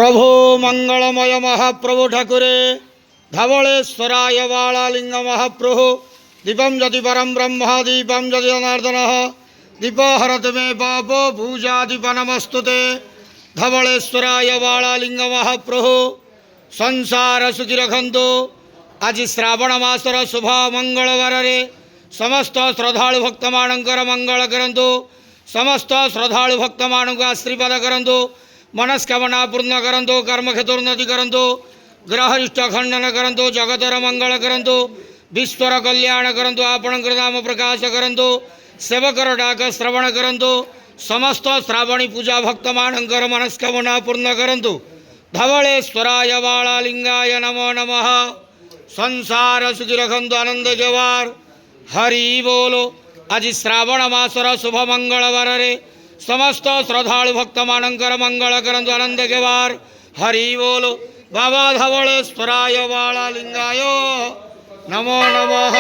प्रभु मंगलमय महाप्रभु ठाकुरे धवलेश्वराय बालालिंग महाप्रभु दीपम यदि परम ब्रह्म दीपम यदि जनार्दन दीप हरत मे पाप पूजा दीप नमस्तुते धवलेश्वराय बालालिंग महाप्रभु संसार सुखी रखंतु। आज श्रावण मासर शुभ मंगलवार समस्त श्रद्धालु भक्त मानकर मंगल करंतु। समस्त श्रद्धालु भक्त मान को आशीर्वाद करंतु। मनस्कामना पूर्ण करंतु। कर्मक्षेत्रोन्नति करंतु। ग्रहरिष्ट खंडन करंतु। जगतर मंगल करंतु। विश्वर कल्याण करंतु। आपण नाम प्रकाश करंतु। सेवकर डाक श्रवण करंतु। समस्त श्रावणी पूजा भक्त मानकर मनस्कामना पूर्ण करंतु। धवलेश्वराय बालालिंगाय नमो नमः। संसार सुखी रखंतु आनंद जवार हरि बोलो। आज श्रावण मासर शुभ मंगलवार समस्त श्रद्धालु भक्त मानकर मंगल करंतु आनंद जवार हरि बोलो। बाबा धवलेश्वराय बालालिंगाय नमो नमः।